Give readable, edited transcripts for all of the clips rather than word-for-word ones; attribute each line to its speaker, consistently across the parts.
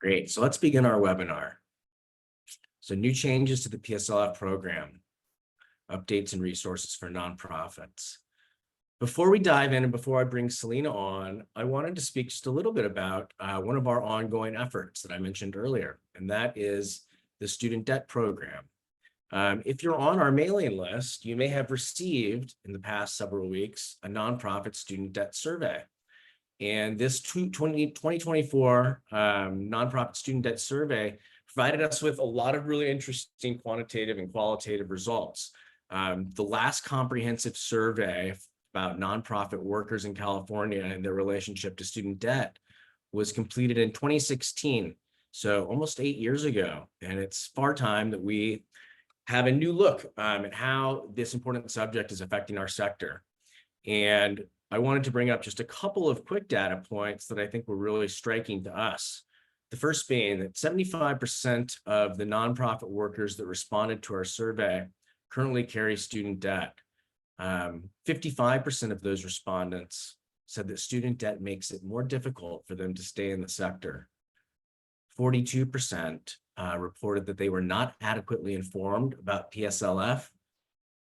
Speaker 1: Great. So let's begin our webinar. So new changes to the PSLF program, updates and resources for nonprofits. Before we dive in and before I bring Celina on, I wanted to speak just a little bit about one of our ongoing efforts that I mentioned earlier, and that is the Student Debt Program. If you're on our mailing list, you may have received in the past several weeks a nonprofit student debt survey. And this 2024 nonprofit student debt survey provided us with a lot of really interesting quantitative and qualitative results. The last comprehensive survey about nonprofit workers in California and their relationship to student debt was completed in 2016, so almost 8 years ago. And it's far time that we have a new look at how this important subject is affecting our sector. And I wanted to bring up just a couple of quick data points that I think were really striking to us. The first being that 75% of the nonprofit workers that responded to our survey currently carry student debt. 55% of those respondents said that student debt makes it more difficult for them to stay in the sector. 42% reported that they were not adequately informed about PSLF.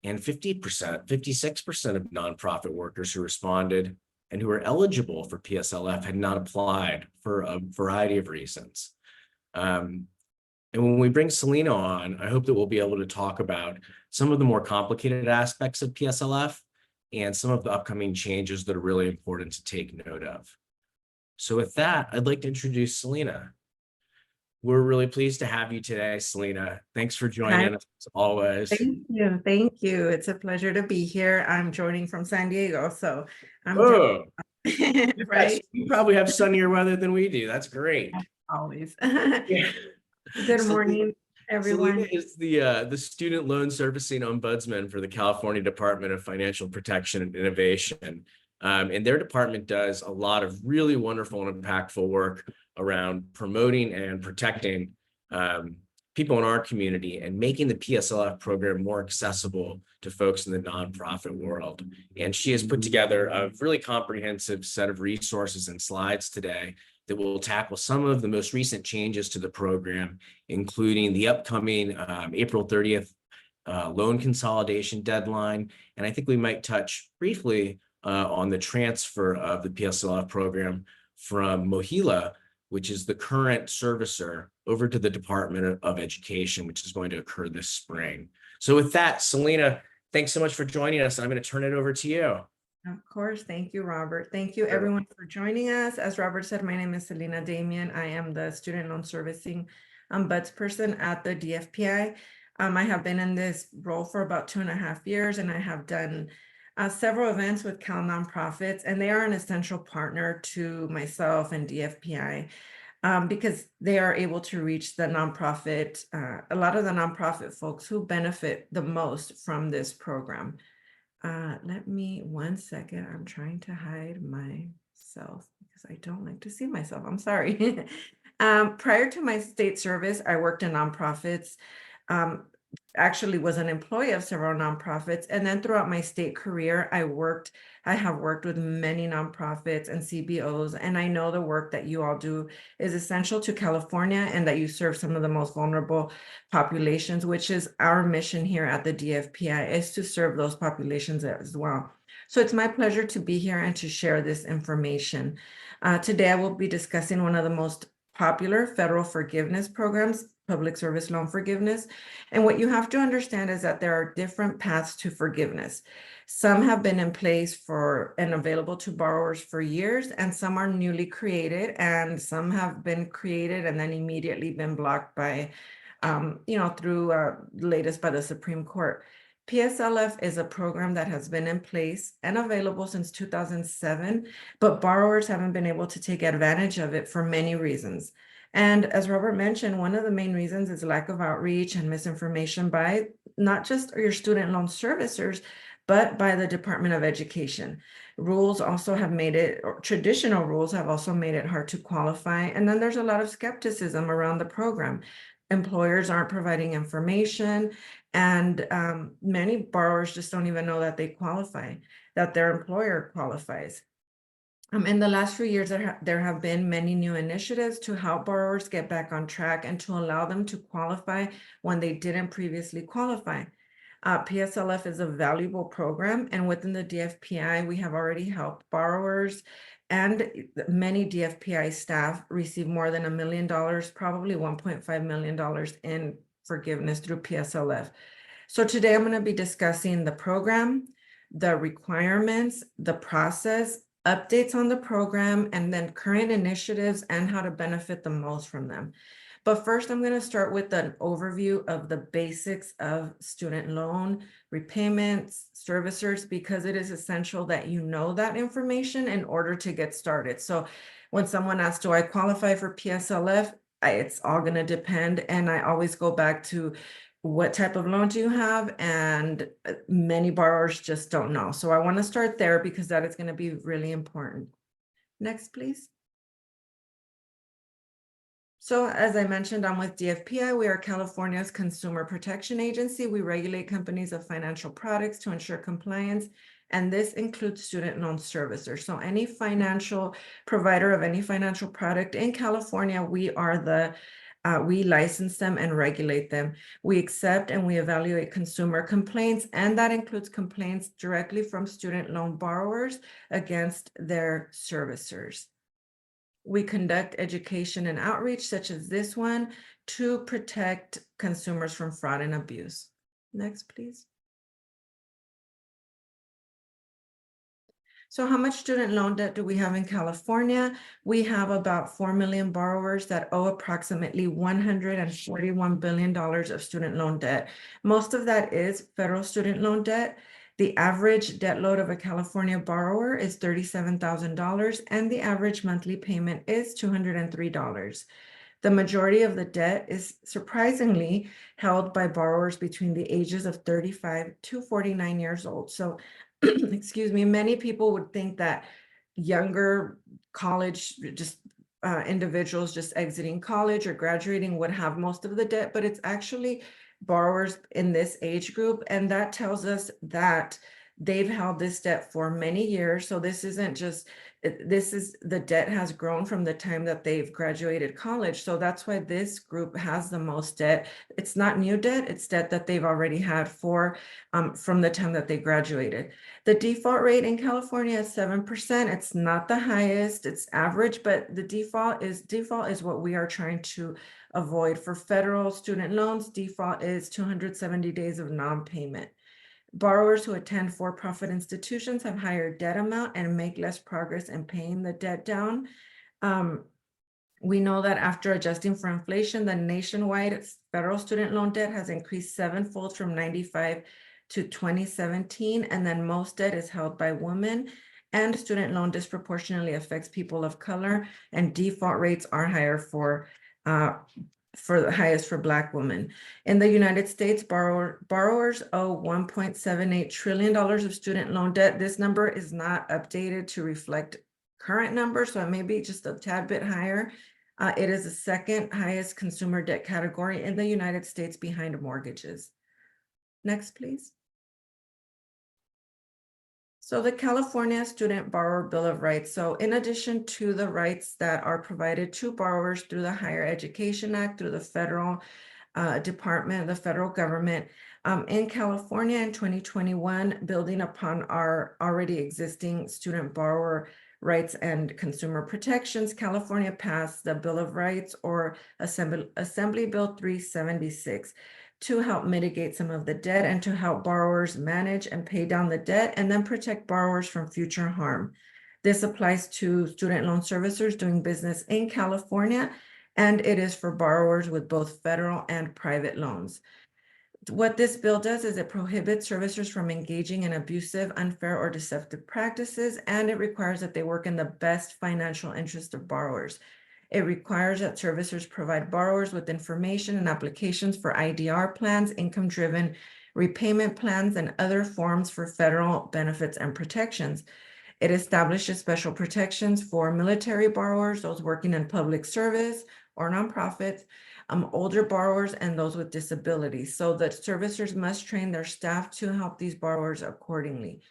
Speaker 1: And 56% of nonprofit workers who responded and who were eligible for PSLF had not applied for a variety of reasons. And when we bring Celina on, I hope that we'll be able to talk about some of the more complicated aspects of PSLF and some of the upcoming changes that are really important to take note of. So with that, I'd like to introduce Celina. We're really pleased to have you today, Celina. Thanks for joining us as always.
Speaker 2: Thank you. Thank you. It's a pleasure to be here. I'm joining from San Diego, so I'm
Speaker 1: right. You probably have sunnier weather than we do. That's great.
Speaker 2: Always.
Speaker 1: Yeah.
Speaker 2: Good morning, everyone.
Speaker 1: Celina is the Student Loan Servicing Ombudsman for the California Department of Financial Protection and Innovation. And their department does a lot of really wonderful and impactful work around promoting and protecting people in our community and making the PSLF program more accessible to folks in the nonprofit world. And she has put together a really comprehensive set of resources and slides today that will tackle some of the most recent changes to the program, including the upcoming April 30th loan consolidation deadline. And I think we might touch briefly on the transfer of the PSLF program from Mohela, which is the current servicer, over to the Department of Education, which is going to occur this spring. So with that, Celina, thanks so much for joining us. I'm going to turn it over to you.
Speaker 2: Of course. Thank you, Robert. Thank you, everyone, for joining us. As Robert said, my name is Celina Damian. I am the Student Loan Servicing Ombudsperson at the DFPI. I have been in this role for about 2.5 years, and I have done several events with Cal nonprofits, and they are an essential partner to myself and DFPI because they are able to reach the nonprofit, a lot of the nonprofit folks who benefit the most from this program. Let me 1 second. I'm trying to hide myself because I don't like to see myself. I'm sorry. Prior to my state service, I worked in nonprofits. Actually was an employee of several nonprofits. And then throughout my state career, I have worked with many nonprofits and CBOs, and I know the work that you all do is essential to California and that you serve some of the most vulnerable populations, which is our mission here at the DFPI, is to serve those populations as well. So it's my pleasure to be here and to share this information. Today, I will be discussing one of the most popular federal forgiveness programs, public service loan forgiveness. And what you have to understand is that there are different paths to forgiveness. Some have been in place for and available to borrowers for years, and some are newly created, and some have been created and then immediately been blocked by, through latest by the Supreme Court. PSLF is a program that has been in place and available since 2007, but borrowers haven't been able to take advantage of it for many reasons. And as Robert mentioned, one of the main reasons is lack of outreach and misinformation by not just your student loan servicers, but by the Department of Education. Rules also have made it, or traditional rules have also made it hard to qualify. And then there's a lot of skepticism around the program. Employers aren't providing information, and many borrowers just don't even know that they qualify, that their employer qualifies. In the last few years, there have been many new initiatives to help borrowers get back on track and to allow them to qualify when they didn't previously qualify. PSLF is a valuable program, and within the DFPI, we have already helped borrowers, and many DFPI staff receive more than $1 million, probably $1.5 million in forgiveness through PSLF. So today I'm going to be discussing the program, the requirements, the process, updates on the program, and then current initiatives and how to benefit the most from them. But first, I'm going to start with an overview of the basics of student loan repayments, servicers, because it is essential that you know that information in order to get started. So when someone asks, do I qualify for PSLF? It's all going to depend. And I always go back to what type of loan do you have? And many borrowers just don't know. So I want to start there because that is going to be really important. Next, please. So as I mentioned, I'm with DFPI. We are California's consumer protection agency. We regulate companies of financial products to ensure compliance, and this includes student loan servicers. So any financial provider of any financial product in California, we license them and regulate them. We accept and we evaluate consumer complaints, and that includes complaints directly from student loan borrowers against their servicers. We conduct education and outreach, such as this one, to protect consumers from fraud and abuse. Next, please. So how much student loan debt do we have in California? We have about 4 million borrowers that owe approximately $141 billion of student loan debt. Most of that is federal student loan debt. The average debt load of a California borrower is $37,000, and the average monthly payment is $203. The majority of the debt is surprisingly held by borrowers between the ages of 35 to 49 years old. So, excuse me, many people would think that younger college, individuals just exiting college or graduating would have most of the debt, but it's actually borrowers in this age group. And that tells us that they've held this debt for many years. So this isn't just, the debt has grown from the time that they've graduated college. So that's why this group has the most debt. It's not new debt, it's debt that they've already had from the time that they graduated. The default rate in California is 7%. It's not the highest, it's average, but the default is what we are trying to avoid. For federal student loans, default is 270 days of non-payment. Borrowers who attend for-profit institutions have higher debt amount and make less progress in paying the debt down. We know that after adjusting for inflation, the nationwide federal student loan debt has increased 7-fold from 95 to 2017, and then most debt is held by women, and student loan disproportionately affects people of color, and default rates are higher for the highest for Black women. In the United States, borrowers owe $1.78 trillion of student loan debt. This number is not updated to reflect current numbers, so it may be just a tad bit higher. It is the second highest consumer debt category in the United States behind mortgages. Next, please. So the California Student Borrower Bill of Rights. So in addition to the rights that are provided to borrowers through the Higher Education Act, through the federal department, the federal government, in California in 2021, building upon our already existing student borrower rights and consumer protections, California passed the Bill of Rights, or Assembly Bill 376. To help mitigate some of the debt and to help borrowers manage and pay down the debt, and then protect borrowers from future harm. This applies to student loan servicers doing business in California, and it is for borrowers with both federal and private loans. What this bill does is it prohibits servicers from engaging in abusive, unfair, or deceptive practices, and it requires that they work in the best financial interest of borrowers. It requires that servicers provide borrowers with information and applications for IDR plans, income-driven repayment plans, and other forms for federal benefits and protections. It establishes special protections for military borrowers, those working in public service or nonprofits, older borrowers, and those with disabilities. So the servicers must train their staff to help these borrowers accordingly.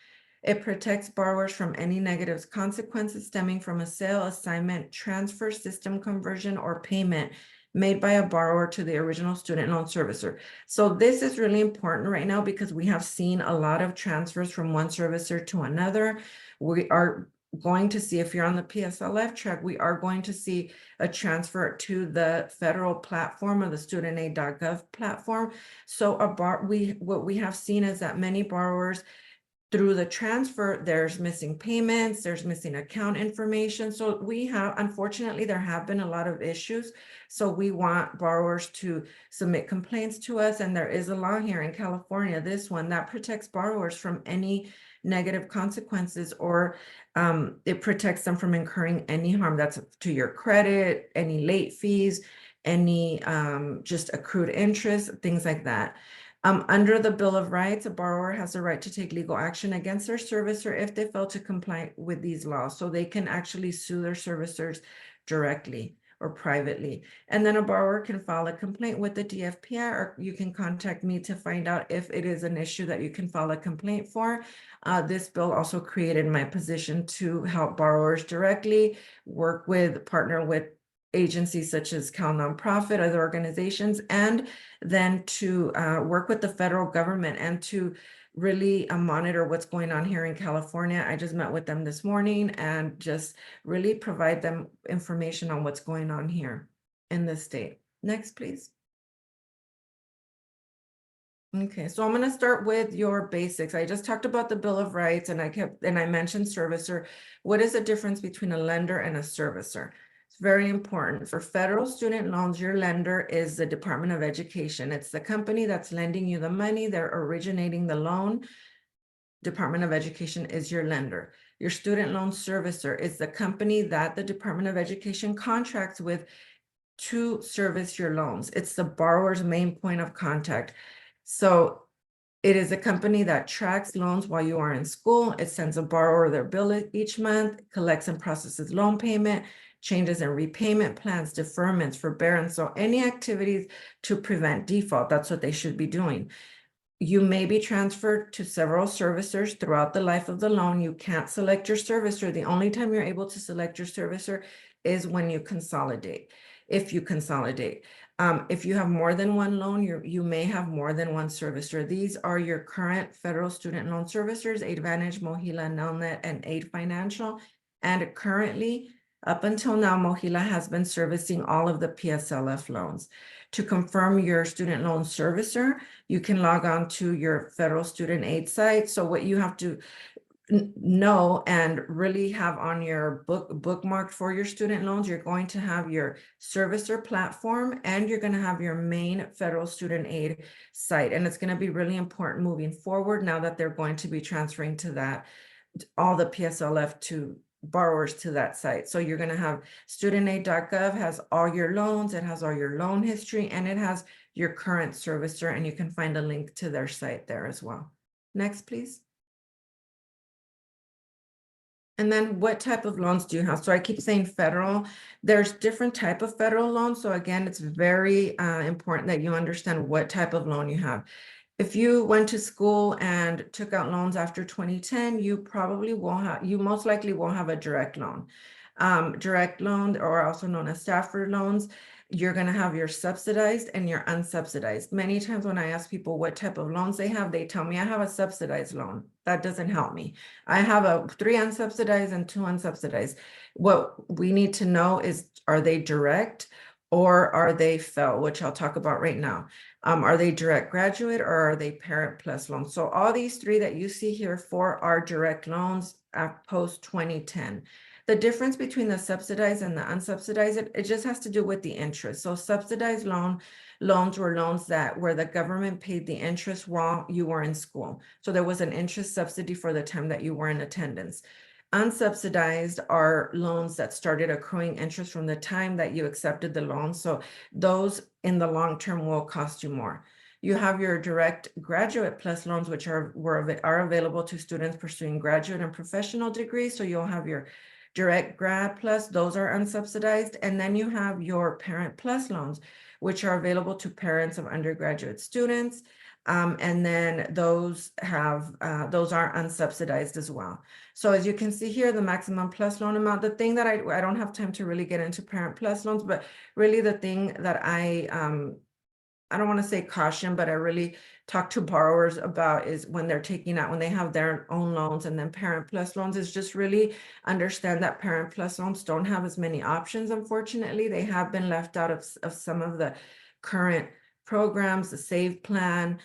Speaker 2: It protects borrowers from any negative consequences stemming from a sale, assignment, transfer, system conversion, or payment made by a borrower to the original student loan servicer. So this is really important right now because we have seen a lot of transfers from one servicer to another. We are going to see, if you're on the PSLF track, we are going to see a transfer to the federal platform or the studentaid.gov platform. So what we have seen is that many borrowers, through the transfer, there's missing payments, there's missing account information. So unfortunately, there have been a lot of issues. So we want borrowers to submit complaints to us. And there is a law here in California, this one, that protects borrowers from any negative consequences, or it protects them from incurring any harm that's to your credit, any late fees, any just accrued interest, things like that. Under the Bill of Rights, a borrower has the right to take legal action against their servicer if they fail to comply with these laws. So they can actually sue their servicers directly or privately. And then a borrower can file a complaint with the DFPI, or you can contact me to find out if it is an issue that you can file a complaint for. This bill also created my position to help borrowers directly partner with agencies such as Cal Nonprofit, other organizations, and then to work with the federal government and to really monitor what's going on here in California. I just met with them this morning and just really provide them information on what's going on here in the state. Next, please. Okay, so I'm going to start with your basics. I just talked about the Bill of Rights, and I mentioned servicer. What is the difference between a lender and a servicer? It's very important. For federal student loans, your lender is the Department of Education. It's the company that's lending you the money. They're originating the loan. Department of Education is your lender. Your student loan servicer is the company that the Department of Education contracts with to service your loans. It's the borrower's main point of contact. So it is a company that tracks loans while you are in school. It sends a borrower their bill each month, collects and processes loan payment, changes in repayment plans, deferments, forbearance. So any activities to prevent default, that's what they should be doing. You may be transferred to several servicers throughout the life of the loan. You can't select your servicer. The only time you're able to select your servicer is when you consolidate. If you consolidate. If you have more than one loan, you may have more than one servicer. These are your current federal student loan servicers: Aidvantage, Mohela, Nelnet, and Aid Financial. And currently, up until now, Mohela has been servicing all of the PSLF loans. To confirm your student loan servicer, you can log on to your federal student aid site. So what you have to know and really have on your bookmarked for your student loans, you're going to have your servicer platform, and you're going to have your main federal student aid site. And it's going to be really important moving forward now that they're going to be transferring to that, all the PSLF to borrowers to that site. So you're going to have studentaid.gov has all your loans, it has all your loan history, and it has your current servicer, and you can find a link to their site there as well. Next, please. And then what type of loans do you have? So I keep saying federal. There's different type of federal loans. So again, it's very important that you understand what type of loan you have. If you went to school and took out loans after 2010, you most likely won't have a direct loan. Direct loan, or also known as Stafford loans, you're going to have your subsidized and your unsubsidized. Many times when I ask people what type of loans they have, they tell me I have a subsidized loan. That doesn't help me. I have 3 unsubsidized and 2 unsubsidized. What we need to know is, are they direct or are they FFEL, which I'll talk about right now. Are they direct graduate or are they parent plus loans? So all these 3 that you see here, 4 are direct loans post 2010. The difference between the subsidized and the unsubsidized, it just has to do with the interest. So subsidized loans were loans where the government paid the interest while you were in school. So there was an interest subsidy for the time that you were in attendance. Unsubsidized are loans that started accruing interest from the time that you accepted the loan. So those in the long term will cost you more. You have your direct graduate plus loans, which are available to students pursuing graduate and professional degrees. So you'll have your direct grad plus, those are unsubsidized. And then you have your parent plus loans, which are available to parents of undergraduate students. And then those are unsubsidized as well. So as you can see here, the maximum plus loan amount, the thing that I don't have time to really get into parent plus loans, but really the thing that I don't want to say caution, but I really talk to borrowers about is when they're taking out, when they have their own loans and then parent plus loans, is just really understand that parent plus loans don't have as many options. Unfortunately, they have been left out of some of the current programs, the SAVE plan.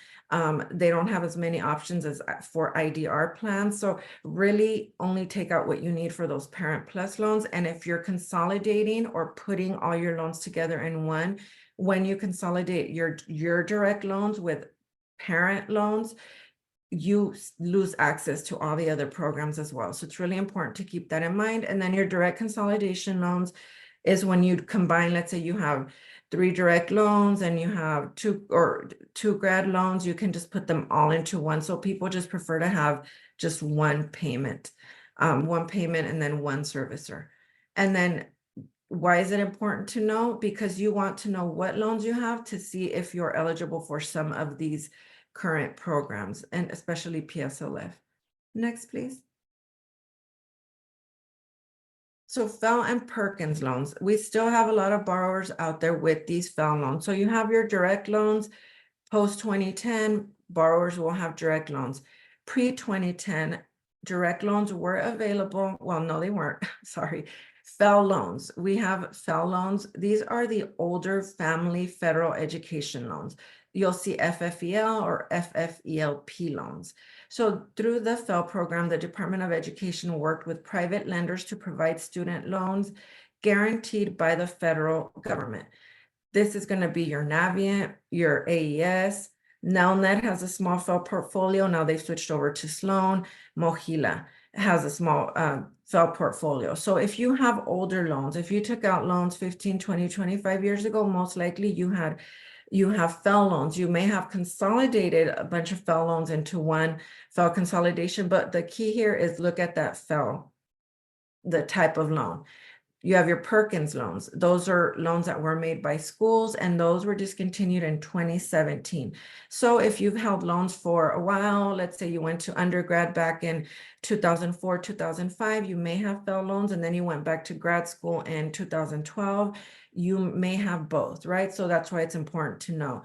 Speaker 2: They don't have as many options as for IDR plans. So really only take out what you need for those parent plus loans. And if you're consolidating or putting all your loans together in one, when you consolidate your direct loans with parent loans, you lose access to all the other programs as well. So it's really important to keep that in mind. And then your direct consolidation loans is when you combine, let's say you have 3 direct loans and you have 2 grad loans, you can just put them all into one. So people just prefer to have just one payment and then one servicer. And then why is it important to know? Because you want to know what loans you have to see if you're eligible for some of these current programs, and especially PSLF. Next, please. So FEL and Perkins loans, we still have a lot of borrowers out there with these FEL loans. So you have your direct loans. Post 2010, borrowers will have direct loans. Pre 2010, direct loans were available. Well, no, they weren't. Sorry. FEL loans. We have FEL loans. These are the older family federal education loans. You'll see FFEL or FFELP loans. So through the FEL program, the Department of Education worked with private lenders to provide student loans guaranteed by the federal government. This is going to be your Navient, your AES. Nelnet has a small FEL portfolio. Now they've switched over to Sloan. Mohela has a small FEL portfolio. So if you have older loans, if you took out loans 15, 20, 25 years ago, most likely you have FEL loans. You may have consolidated a bunch of FEL loans into one FEL consolidation, but the key here is look at that FEL, the type of loan. You have your Perkins loans. Those are loans that were made by schools, and those were discontinued in 2017. So if you've held loans for a while, let's say you went to undergrad back in 2004, 2005, you may have FEL loans, and then you went back to grad school in 2012, you may have both, right? So that's why it's important to know.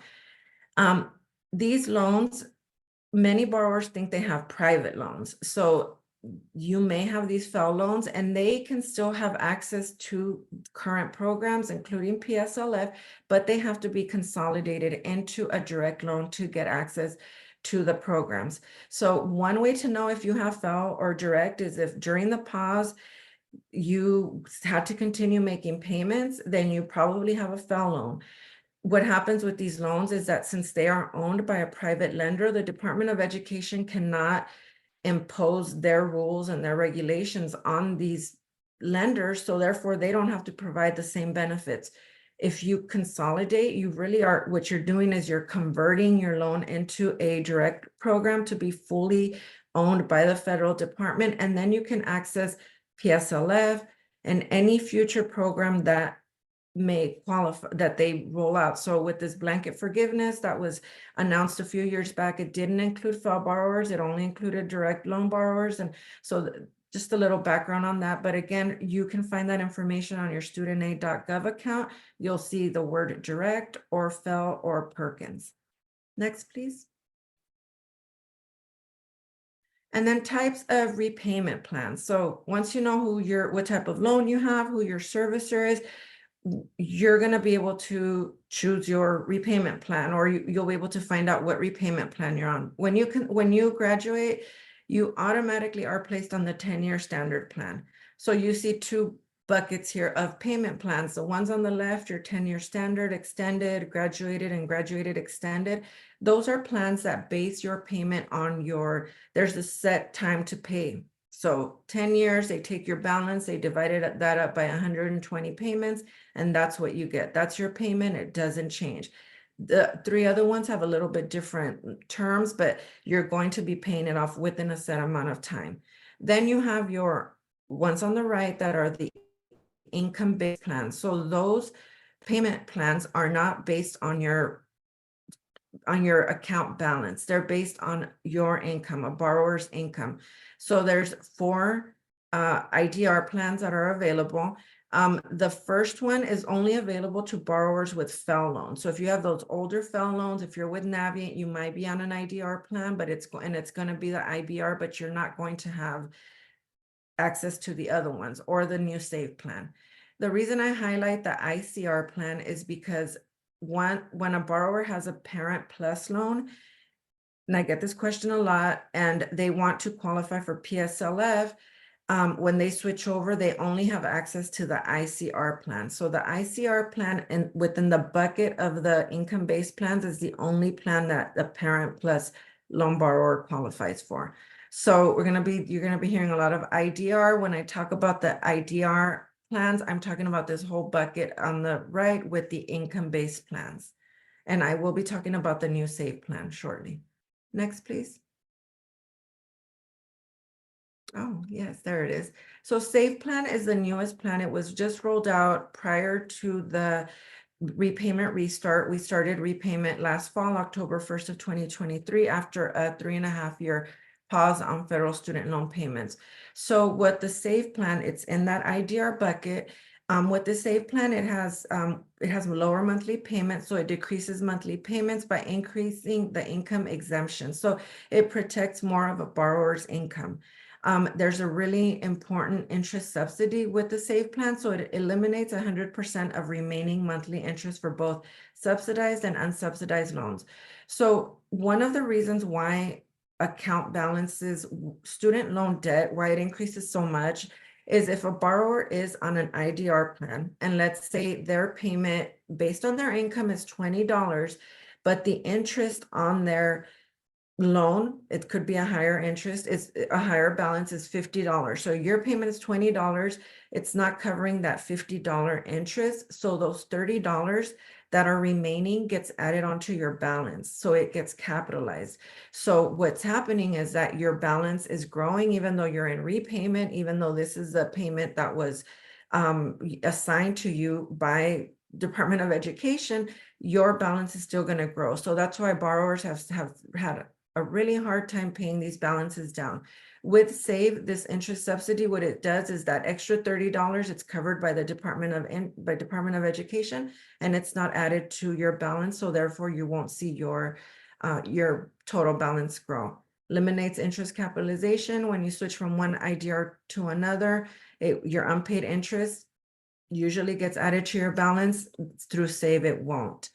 Speaker 2: These loans, many borrowers think they have private loans. So you may have these FEL loans and they can still have access to current programs, including PSLF, but they have to be consolidated into a direct loan to get access to the programs. So one way to know if you have FEL or direct is if during the pause, you had to continue making payments, then you probably have a FEL loan. What happens with these loans is that since they are owned by a private lender, the Department of Education cannot impose their rules and their regulations on these lenders. So therefore, they don't have to provide the same benefits. If you consolidate, you really are, what you're doing is you're converting your loan into a direct program to be fully owned by the federal department. And then you can access PSLF and any future program that may qualify, that they roll out. So with this blanket forgiveness that was announced a few years back, it didn't include FEL borrowers. It only included direct loan borrowers. And so just a little background on that. But again, you can find that information on your studentaid.gov account. You'll see the word direct or FEL or Perkins. Next, please. And then types of repayment plans. So once you know what type of loan you have, who your servicer is, you're going to be able to choose your repayment plan, or you'll be able to find out what repayment plan you're on. When you graduate, you automatically are placed on the 10-year standard plan. So you see 2 buckets here of payment plans. The ones on the left, your 10-year standard, extended, graduated, and graduated extended. Those are plans that base your payment on there's a set time to pay. So 10 years, they take your balance, they divided that up by 120 payments, and that's what you get. That's your payment. It doesn't change. The 3 other ones have a little bit different terms, but you're going to be paying it off within a set amount of time. Then you have your ones on the right that are the income-based plans. So those payment plans are not based on your account balance. They're based on your income, a borrower's income. So there's 4 IDR plans that are available. The first one is only available to borrowers with FFEL loans. So if you have those older FFEL loans, if you're with Navient, you might be on an IDR plan, but it's going to be the IBR, but you're not going to have access to the other ones or the new SAVE plan. The reason I highlight the ICR plan is because when a borrower has a Parent Plus loan, and I get this question a lot, and they want to qualify for PSLF, when they switch over, they only have access to the ICR plan. So the ICR plan within the bucket of the income-based plans is the only plan that the Parent Plus loan borrower qualifies for. So you're gonna be hearing a lot of IDR. When I talk about the IDR plans, I'm talking about this whole bucket on the right with the income-based plans. And I will be talking about the new SAVE plan shortly. Next, please. Oh, yes, there it is. So SAVE plan is the newest plan. It was just rolled out prior to the repayment restart. We started repayment last fall, October 1st of 2023, after a 3.5-year pause on federal student loan payments. So what the SAVE plan, it's in that IDR bucket. With the SAVE plan, it has lower monthly payments, so it decreases monthly payments by increasing the income exemption. So it protects more of a borrower's income. There's a really important interest subsidy with the SAVE plan, so it eliminates 100% of remaining monthly interest for both subsidized and unsubsidized loans. So one of the reasons why account balances, student loan debt, why it increases so much is if a borrower is on an IDR plan, and let's say their payment based on their income is $20, but the interest on their loan, it could be a higher interest, it's a higher balance is $50. So your payment is $20. It's not covering that $50 interest. So those $30 that are remaining gets added onto your balance. So it gets capitalized. So what's happening is that your balance is growing, even though you're in repayment, even though this is a payment that was assigned to you by Department of Education, your balance is still going to grow. So that's why borrowers have had a really hard time paying these balances down. With SAVE, this interest subsidy, what it does is that extra $30, it's covered by the Department of Education, and it's not added to your balance. So therefore you won't see your total balance grow. Eliminates interest capitalization. When you switch from one IDR to another, your unpaid interest usually gets added to your balance. Through SAVE, it won't.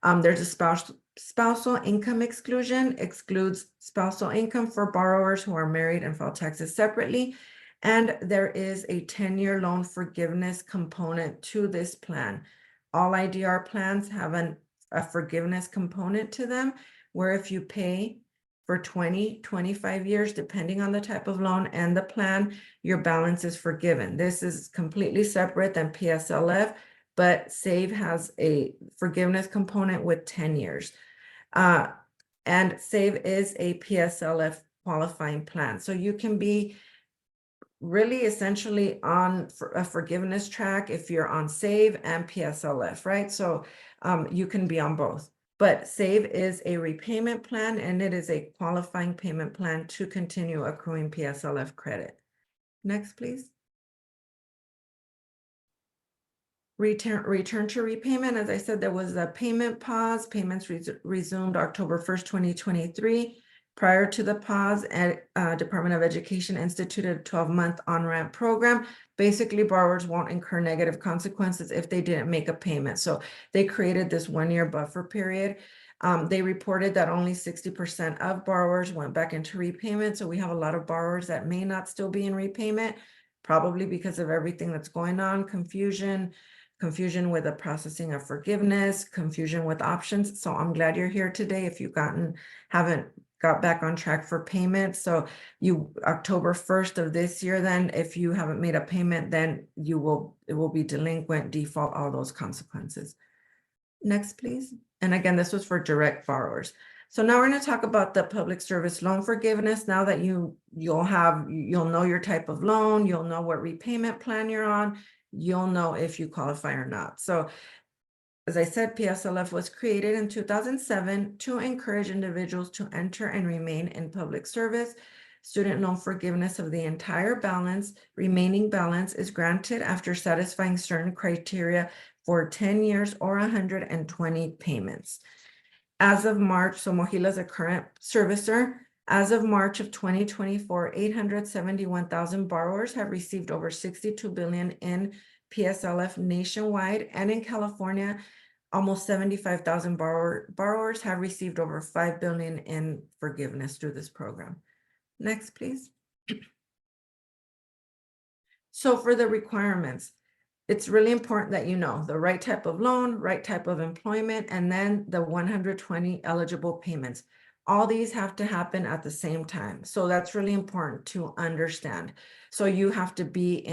Speaker 2: There's a spousal income exclusion, excludes spousal income for borrowers who are married and file taxes separately. And there is a 10-year loan forgiveness component to this plan. All IDR plans have a forgiveness component to them, where if you pay for 20, 25 years, depending on the type of loan and the plan, your balance is forgiven. This is completely separate than PSLF, but SAVE has a forgiveness component with 10 years. And SAVE is a PSLF qualifying plan. So you can be really essentially on a forgiveness track if you're on SAVE and PSLF, right? So you can be on both. But SAVE is a repayment plan, and it is a qualifying payment plan to continue accruing PSLF credit. Next, please. Return to repayment. As I said, there was a payment pause. Payments resumed October 1st, 2023. Prior to the pause, Department of Education instituted a 12-month on-ramp program. Basically, borrowers won't incur negative consequences if they didn't make a payment. So they created this 1-year buffer period. They reported that only 60% of borrowers went back into repayment. So we have a lot of borrowers that may not still be in repayment, probably because of everything that's going on, confusion with the processing of forgiveness, confusion with options. So I'm glad you're here today if you haven't got back on track for payment. So October 1st of this year, then if you haven't made a payment, then it will be delinquent, default, all those consequences. Next, please. And again, this was for direct borrowers. So now we're going to talk about the public service loan forgiveness. Now that you'll know your type of loan, you'll know what repayment plan you're on, you'll know if you qualify or not. So as I said, PSLF was created in 2007 to encourage individuals to enter and remain in public service. Student loan forgiveness of the entire remaining balance is granted after satisfying certain criteria for 10 years or 120 payments. As of March, so Mohela is a current servicer. As of March of 2024, 871,000 borrowers have received over 62 billion in PSLF nationwide, and in California, almost 75,000 borrowers have received over 5 billion in forgiveness through this program. Next, please. So for the requirements, it's really important that you know the right type of loan, right type of employment, and then the 120 eligible payments. All these have to happen at the same time. So that's really important to understand. So you have to be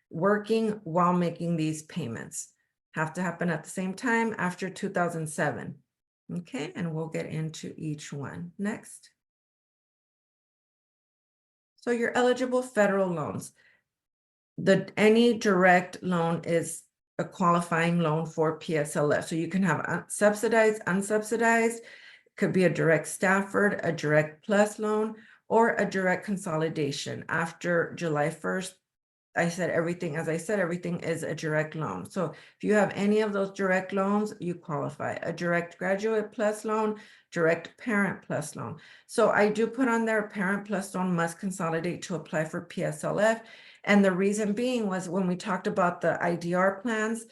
Speaker 2: working while making these payments. Have to happen at the same time after 2007. Okay, and we'll get into each one. Next. So you're eligible federal loans. Any direct loan is a qualifying loan for PSLF. So you can have subsidized, unsubsidized, could be a direct Stafford, a direct plus loan, or a direct consolidation. After July 1st, as I said, everything is a direct loan. So if you have any of those direct loans, you qualify. A direct graduate plus loan, direct parent plus loan. So I do put on there, parent plus loan must consolidate to apply for PSLF. And the reason being was when we talked about the IDR plans,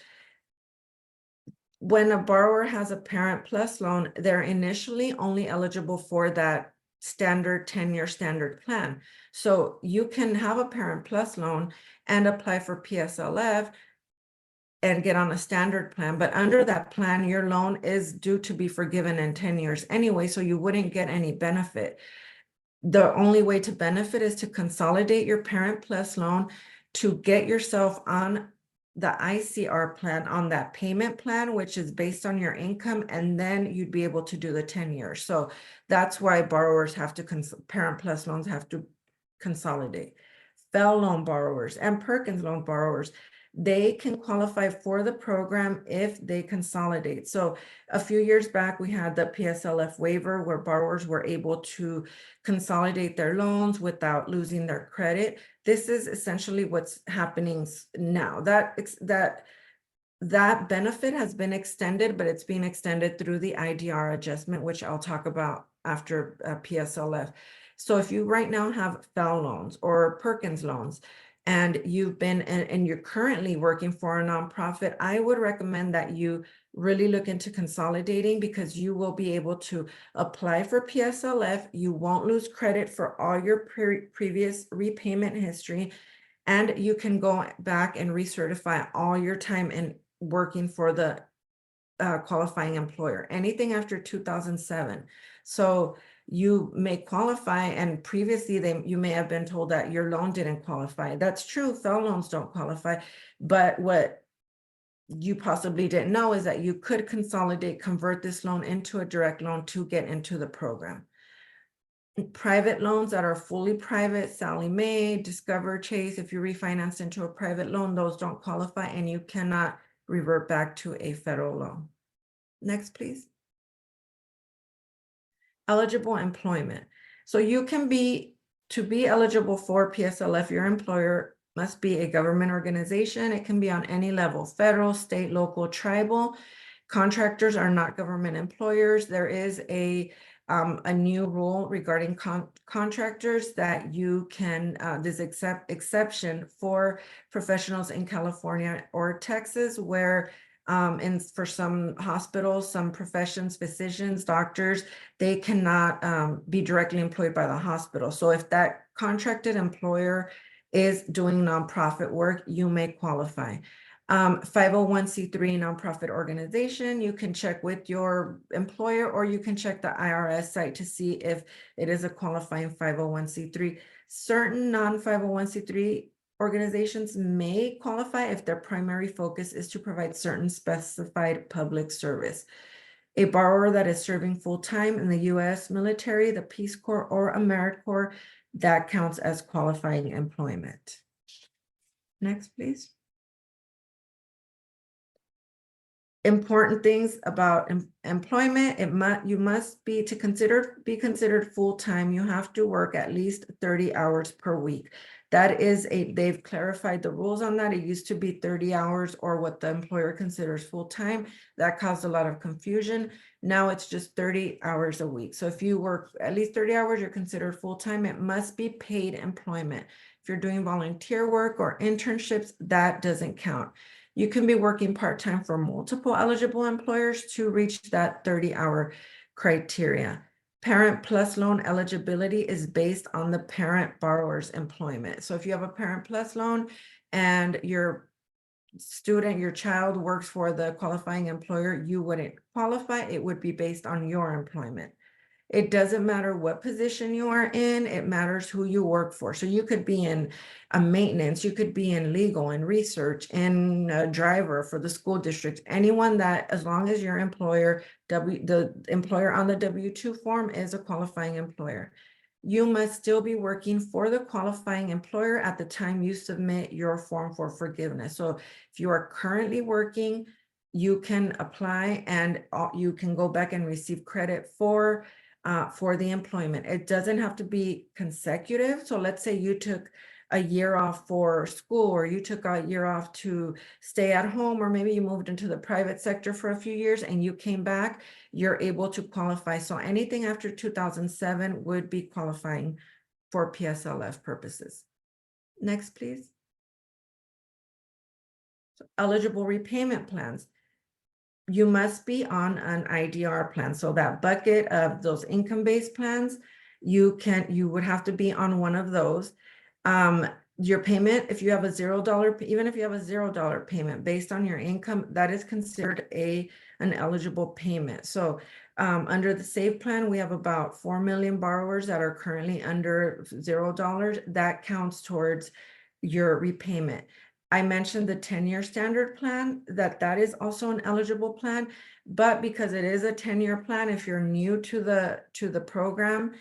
Speaker 2: when a borrower has a parent plus loan, they're initially only eligible for that standard 10-year standard plan. So you can have a parent plus loan and apply for PSLF and get on a standard plan. But under that plan, your loan is due to be forgiven in 10 years anyway, so you wouldn't get any benefit. The only way to benefit is to consolidate your parent plus loan to get yourself on the ICR plan, on that payment plan, which is based on your income, and then you'd be able to do the 10 years. So that's why borrowers have to, parent plus loans have to consolidate. FFEL loan borrowers and Perkins loan borrowers, they can qualify for the program if they consolidate. So a few years back, we had the PSLF waiver where borrowers were able to consolidate their loans without losing their credit. This is essentially what's happening now. That benefit has been extended, but it's being extended through the IDR adjustment, which I'll talk about after PSLF. So if you right now have FFEL loans or Perkins loans, and you've been and you're currently working for a nonprofit, I would recommend that you really look into consolidating, because you will be able to apply for PSLF. You won't lose credit for all your previous repayment history, and you can go back and recertify all your time in working for the qualifying employer, anything after 2007. So you may qualify, and previously you may have been told that your loan didn't qualify. That's true, FFEL loans don't qualify, but what you possibly didn't know is that you could consolidate, convert this loan into a direct loan to get into the program. Private loans that are fully private, Sallie Mae, Discover, Chase, if you refinance into a private loan, those don't qualify, and you cannot revert back to a federal loan. Next, please. Eligible employment. So you can to be eligible for PSLF, your employer must be a government organization. It can be on any level, federal, state, local, tribal. Contractors are not government employers. There is a new rule regarding contractors that you can, this exception for professionals in California or Texas, where for some hospitals, some professions, physicians, doctors, they cannot be directly employed by the hospital. So if that contracted employer is doing nonprofit work, you may qualify. 501c3 nonprofit organization, you can check with your employer, or you can check the IRS site to see if it is a qualifying 501c3. Certain non-501c3 organizations may qualify if their primary focus is to provide certain specified public service. A borrower that is serving full-time in the U.S. military, the Peace Corps, or AmeriCorps, that counts as qualifying employment. Next, please. Important things about employment, you must be considered full-time. You have to work at least 30 hours per week. That is they've clarified the rules on that. It used to be 30 hours or what the employer considers full-time. That caused a lot of confusion. Now it's just 30 hours a week. So if you work at least 30 hours, you're considered full-time. It must be paid employment. If you're doing volunteer work or internships, that doesn't count. You can be working part-time for multiple eligible employers to reach that 30-hour criteria. Parent plus loan eligibility is based on the parent borrower's employment. So if you have a parent plus loan and your child works for the qualifying employer, you wouldn't qualify. It would be based on your employment. It doesn't matter what position you are in, it matters who you work for. So you could be in a maintenance, you could be in legal and research, and a driver for the school district, anyone that, as long as your employer, the employer on the W-2 form is a qualifying employer. You must still be working for the qualifying employer at the time you submit your form for forgiveness. So if you are currently working, you can apply and you can go back and receive credit for the employment. It doesn't have to be consecutive. So let's say you took a year off for school, or you took a year off to stay at home, or maybe you moved into the private sector for a few years and you came back, you're able to qualify. So anything after 2007 would be qualifying for PSLF purposes. Next, please. So eligible repayment plans. You must be on an IDR plan. So that bucket of those income-based plans, you would have to be on one of those. Your payment, if you have a $0, even if you have a $0 payment based on your income, that is considered an eligible payment. So under the SAVE plan, we have about 4 million borrowers that are currently under $0. That counts towards your repayment. I mentioned the 10-year standard plan, that is also an eligible plan, but because it is a 10-year plan, if you're new to the program,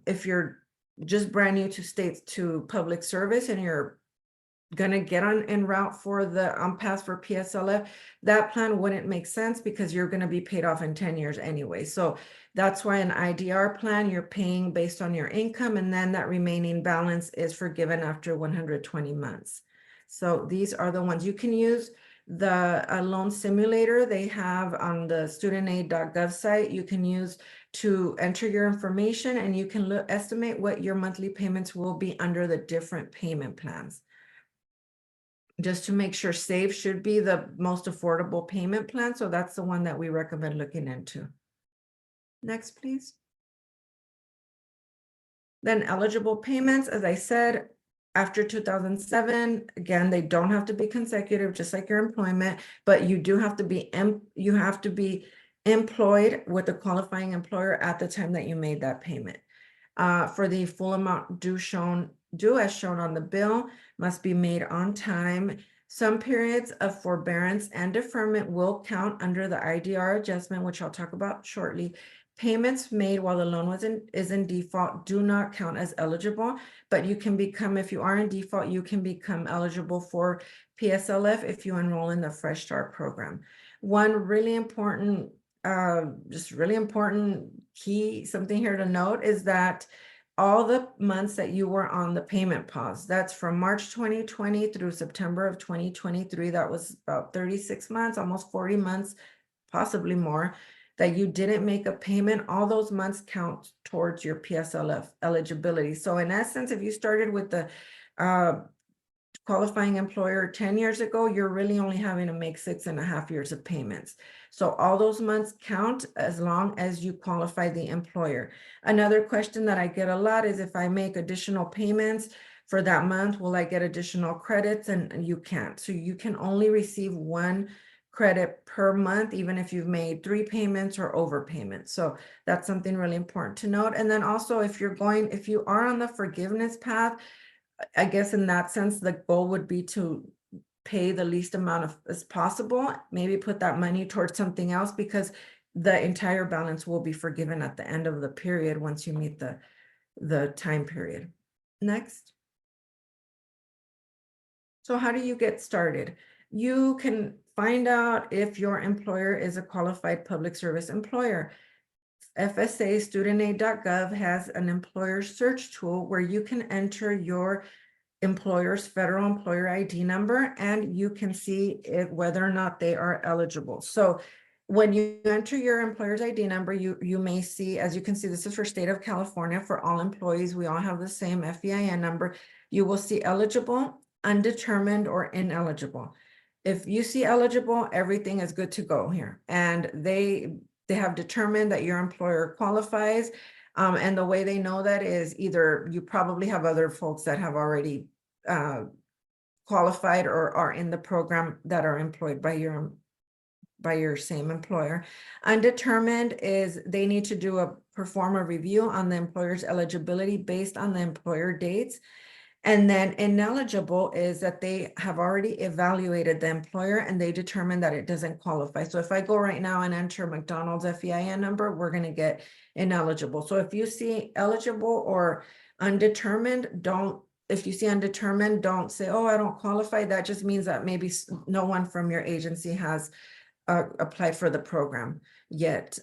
Speaker 2: if you're just brand new to public service and you're gonna get en route for the pass for PSLF, that plan wouldn't make sense because you're gonna be paid off in 10 years anyway. So that's why an IDR plan, you're paying based on your income, and then that remaining balance is forgiven after 120 months. So these are the ones you can use. The loan simulator they have on the studentaid.gov site, you can use to enter your information, and you can estimate what your monthly payments will be under the different payment plans. Just to make sure, SAVE should be the most affordable payment plan. So that's the one that we recommend looking into. Next, please. Then eligible payments, as I said, after 2007, again, they don't have to be consecutive, just like your employment, but you do have to be employed with a qualifying employer at the time that you made that payment. For the full amount due as shown on the bill must be made on time. Some periods of forbearance and deferment will count under the IDR adjustment, which I'll talk about shortly. Payments made while the loan is in default do not count as eligible, but you can become, if you are in default, you can become eligible for PSLF if you enroll in the Fresh Start program. One really important, something here to note is that all the months that you were on the payment pause, that's from March 2020 through September of 2023, that was about 36 months, almost 40 months, possibly more, that you didn't make a payment. All those months count towards your PSLF eligibility. So in essence, if you started with the qualifying employer 10 years ago, you're really only having to make 6.5 years of payments. So all those months count as long as you qualify the employer. Another question that I get a lot is, if I make additional payments for that month, will I get additional credits? And you can't. So you can only receive 1 credit per month, even if you've made 3 payments or overpayments. So that's something really important to note. And then also, if you are on the forgiveness path, I guess in that sense, the goal would be to pay the least amount as possible, maybe put that money towards something else, because the entire balance will be forgiven at the end of the period once you meet the time period. Next. So how do you get started? you can find out if your employer is a qualified public service employer. FSA studentaid.gov has an employer search tool where you can enter your employer's federal employer ID number, and you can see whether or not they are eligible. So when you enter your employer's ID number, you may see, as you can see, this is for state of California, for all employees, we all have the same FEIN number. You will see eligible, undetermined, or ineligible. If you see eligible, everything is good to go here. And they have determined that your employer qualifies. And the way they know that is either you probably have other folks that have already qualified or are in the program that are employed by your same employer. Undetermined is they need to perform a review on the employer's eligibility based on the employer dates. And then ineligible is that they have already evaluated the employer and they determine that it doesn't qualify. So if I go right now and enter McDonald's FEIN number, we're going to get ineligible. So if you see eligible or undetermined, if you see undetermined, don't say, oh, I don't qualify. That just means that maybe no one from your agency has applied for the program yet.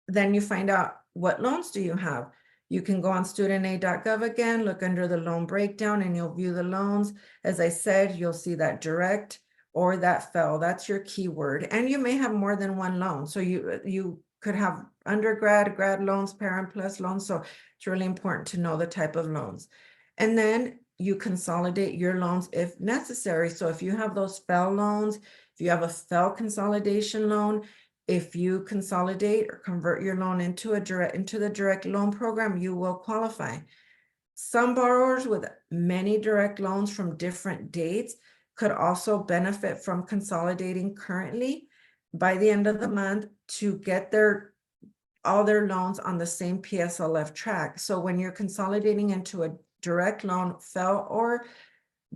Speaker 2: Then you find out what loans do you have. You can go on studentaid.gov again, look under the loan breakdown, and you'll view the loans. As I said, you'll see that direct or that FEL. That's your keyword. And you may have more than one loan. So you could have undergrad, grad loans, parent plus loans. So it's really important to know the type of loans. And then you consolidate your loans if necessary. So if you have those FEL loans, if you have a FEL consolidation loan, if you consolidate or convert your loan into the direct loan program, you will qualify. Some borrowers with many direct loans from different dates could also benefit from consolidating currently by the end of the month to get all their loans on the same PSLF track. So when you're consolidating into a direct loan, FEL or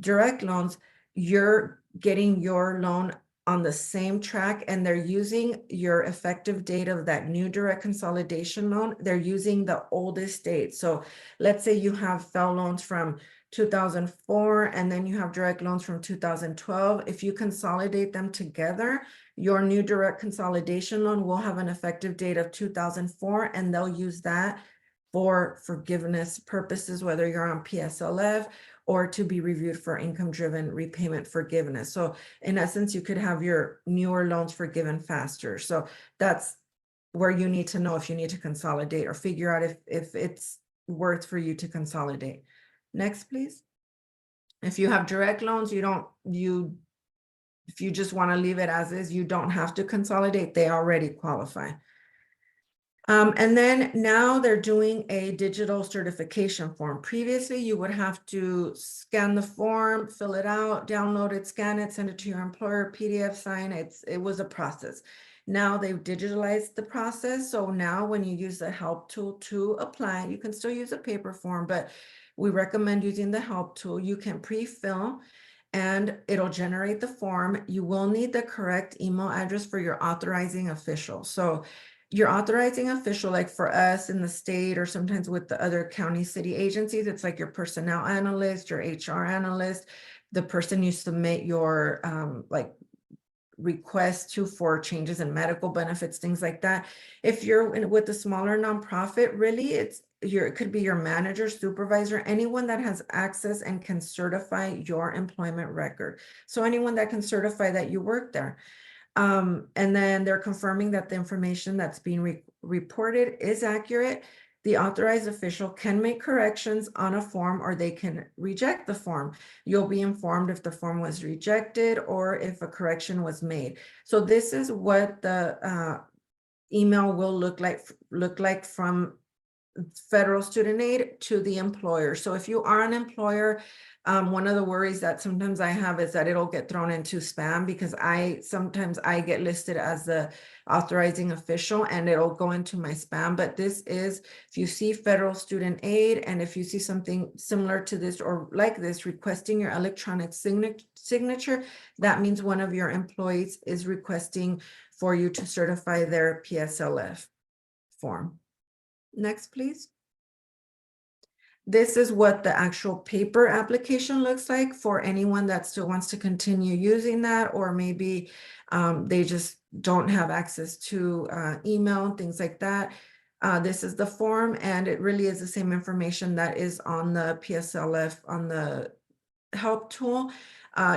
Speaker 2: direct loans, you're getting your loan on the same track, and they're using your effective date of that new direct consolidation loan. They're using the oldest date. So let's say you have FEL loans from 2004 and then you have direct loans from 2012. If you consolidate them together, your new direct consolidation loan will have an effective date of 2004, and they'll use that for forgiveness purposes, whether you're on PSLF or to be reviewed for income-driven repayment forgiveness. So in essence, you could have your newer loans forgiven faster. So that's where you need to know if you need to consolidate or figure out if it's worth for you to consolidate. Next, please. If you have direct loans, if you just want to leave it as is, you don't have to consolidate. They already qualify. And then now they're doing a digital certification form. Previously, you would have to scan the form, fill it out, download it, scan it, send it to your employer, PDF sign. It was a process. Now they've digitalized the process. So now when you use the help tool to apply, you can still use a paper form, but we recommend using the help tool. You can pre-fill and it'll generate the form. You will need the correct email address for your authorizing official. So your authorizing official, like for us in the state or sometimes with the other county city agencies, it's like your personnel analyst, your HR analyst, the person you submit your request to for changes in medical benefits, things like that. If you're with a smaller nonprofit, really it could be your manager, supervisor, anyone that has access and can certify your employment record. So anyone that can certify that you work there. And then they're confirming that the information that's being reported is accurate. The authorized official can make corrections on a form or they can reject the form. You'll be informed if the form was rejected or if a correction was made. So this is what the email will look like from federal student aid to the employer. So if you are an employer, one of the worries that sometimes I have is that it'll get thrown into spam because sometimes I get listed as the authorizing official and it'll go into my spam. But this is, if you see federal student aid and if you see something similar to this or like this, requesting your electronic signature, that means one of your employees is requesting for you to certify their PSLF form. Next, please. This is what the actual paper application looks like for anyone that still wants to continue using that, or maybe they just don't have access to email and things like that. This is the form, and it really is the same information that is on the PSLF on the help tool.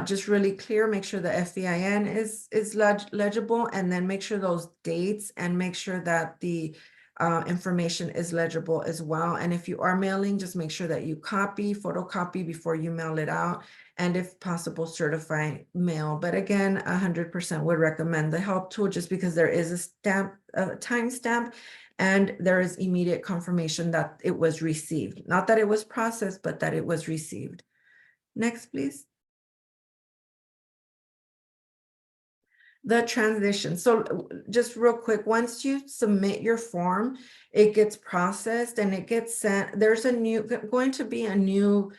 Speaker 2: Just really clear, make sure the FEIN is legible, and then make sure those dates, and make sure that the information is legible as well. And if you are mailing, just make sure that you photocopy before you mail it out, and if possible, certify mail. But again, 100% would recommend the help tool, just because there is a time stamp, and there is immediate confirmation that it was received. Not that it was processed, but that it was received. Next, please. The transition. So just real quick, once you submit your form, it gets processed and it gets sent. There's going to be a new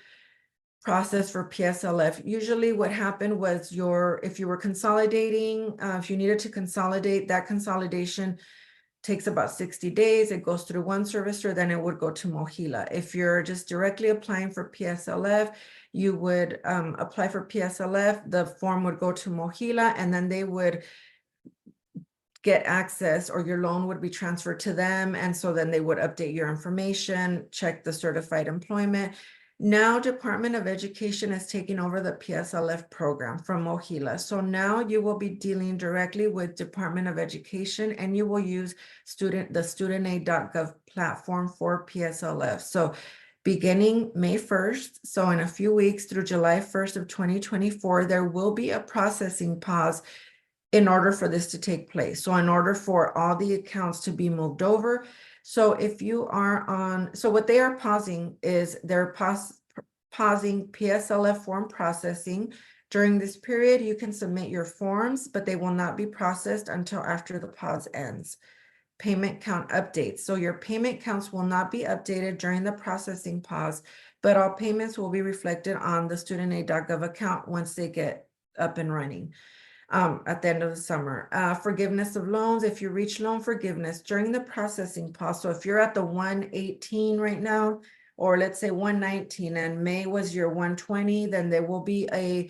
Speaker 2: process for PSLF. Usually what happened was if you were consolidating, if you needed to consolidate, that consolidation takes about 60 days. It goes through one servicer, then it would go to Mohela. If you're just directly applying for PSLF, you would apply for PSLF, the form would go to Mohela, and then they would get access, or your loan would be transferred to them. And so then they would update your information, check the certified employment. Now Department of Education is taking over the PSLF program from Mohela. So now you will be dealing directly with Department of Education, and you will use the studentaid.gov platform for PSLF. So beginning May 1st, so in a few weeks through July 1st of 2024, there will be a processing pause in order for this to take place. So in order for all the accounts to be moved over. So if you are so what they are pausing is they're pausing PSLF form processing. During this period, you can submit your forms, but they will not be processed until after the pause ends. Payment count updates. So your payment counts will not be updated during the processing pause, but all payments will be reflected on the studentaid.gov account once they get up and running. At the end of the summer. Forgiveness of loans, if you reach loan forgiveness during the processing pause. So if you're at the 118 right now, or let's say 119, and May was your 120, then there will be a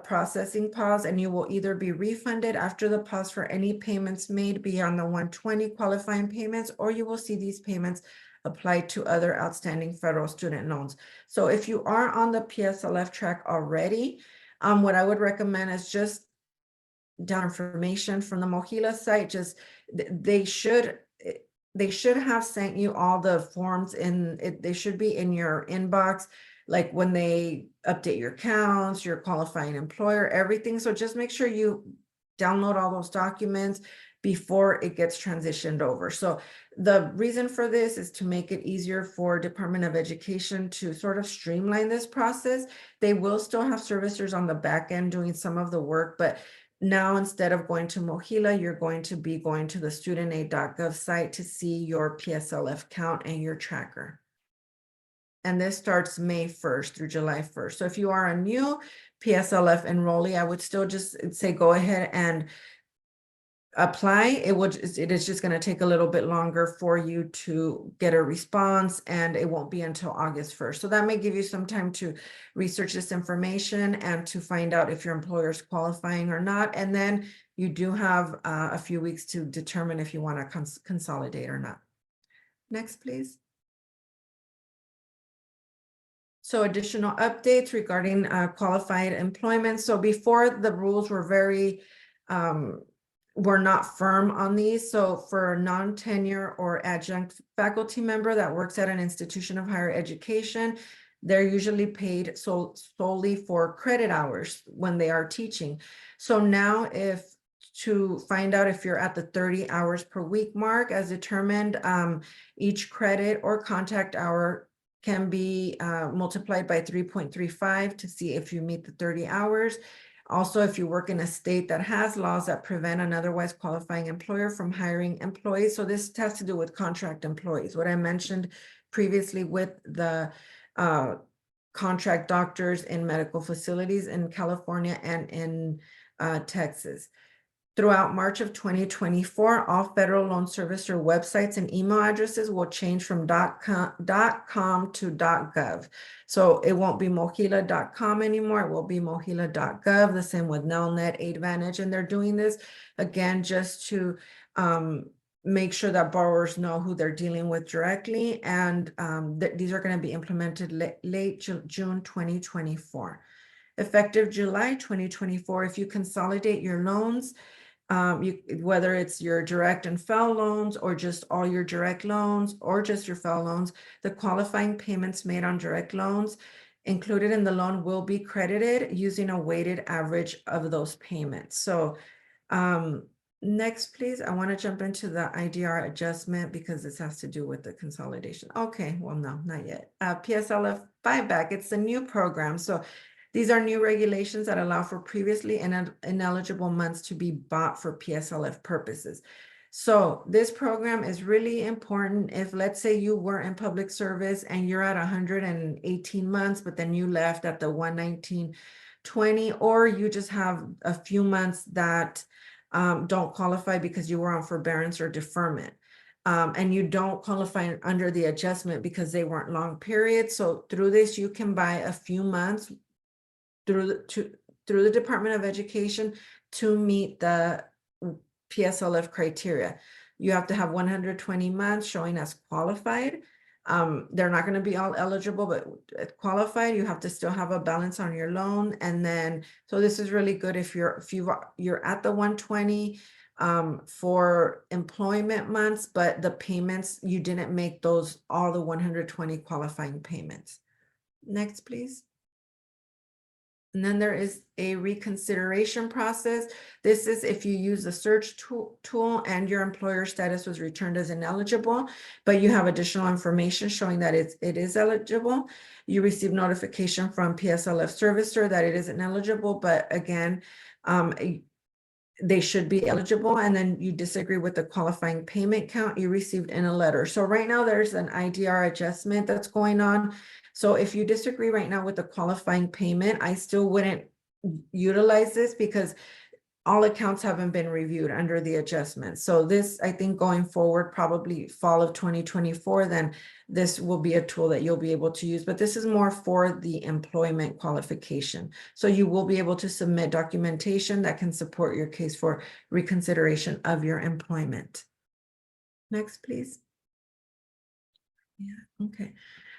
Speaker 2: processing pause, and you will either be refunded after the pause for any payments made beyond the 120 qualifying payments, or you will see these payments applied to other outstanding federal student loans. So if you are on the PSLF track already, what I would recommend is just down information from the Mohela site. Just they should have sent you all the forms they should be in your inbox, like when they update your counts, your qualifying employer, everything. So just make sure you download all those documents before it gets transitioned over. So the reason for this is to make it easier for Department of Education to sort of streamline this process. They will still have servicers on the back end doing some of the work, but now, instead of going to Mohela, you're going to be going to the studentaid.gov site to see your PSLF count and your tracker. And this starts May 1st through July 1st. So if you are a new PSLF enrollee, I would still just say go ahead and apply. It is just going to take a little bit longer for you to get a response, and it won't be until August 1st. So that may give you some time to research this information and to find out if your employer is qualifying or not. And then you do have a few weeks to determine if you want to consolidate or not. Next, please. So additional updates regarding qualified employment. So before, the rules were we're not firm on these. So for a non-tenure or adjunct faculty member that works at an institution of higher education, they're usually paid solely for credit hours when they are teaching. So now to find out if you're at the 30 hours per week mark as determined, each credit or contact hour can be multiplied by 3.35 to see if you meet the 30 hours. Also, if you work in a state that has laws that prevent an otherwise qualifying employer from hiring employees. So this has to do with contract employees. What I mentioned previously with the contract doctors in medical facilities in California and in Texas. Throughout March of 2024, all federal loan servicer websites and email addresses will change from .com to .gov. So it won't be mohela.com anymore. It will be mohela.gov. The same with Nelnet, AidVantage, and they're doing this again just to make sure that borrowers know who they're dealing with directly. And these are going to be implemented late June 2024. Effective July 2024, if you consolidate your loans, whether it's your direct and FEL loans or just all your direct loans or just your FEL loans, the qualifying payments made on direct loans included in the loan will be credited using a weighted average of those payments. So next, please. I want to jump into the IDR adjustment because this has to do with the consolidation. Okay, well, no, not yet. PSLF buyback, it's a new program. So these are new regulations that allow for previously ineligible months to be bought for PSLF purposes. So this program is really important. If, let's say, you were in public service and you're at 118 months, but then you left at the 119.20, or you just have a few months that don't qualify because you were on forbearance or deferment. And you don't qualify under the adjustment because they weren't long periods. So through this, you can buy a few months through the Department of Education to meet the PSLF criteria. You have to have 120 months showing as qualified. They're not going to be all eligible, but qualified, you have to still have a balance on your loan. And then, so this is really good if you're at the 120 for employment months, but the payments, you didn't make all the 120 qualifying payments. Next, please. And then there is a reconsideration process. This is if you use the search tool and your employer status was returned as ineligible, but you have additional information showing that it is eligible. You receive notification from PSLF servicer that it isn't eligible, but again, they should be eligible, and then you disagree with the qualifying payment count you received in a letter. So right now there's an IDR adjustment that's going on. So if you disagree right now with the qualifying payment, I still wouldn't utilize this because all accounts haven't been reviewed under the adjustment. So this, I think going forward, probably fall of 2024, then this will be a tool that you'll be able to use, but this is more for the employment qualification. So you will be able to submit documentation that can support your case for reconsideration of your employment. Next, please. Yeah, okay.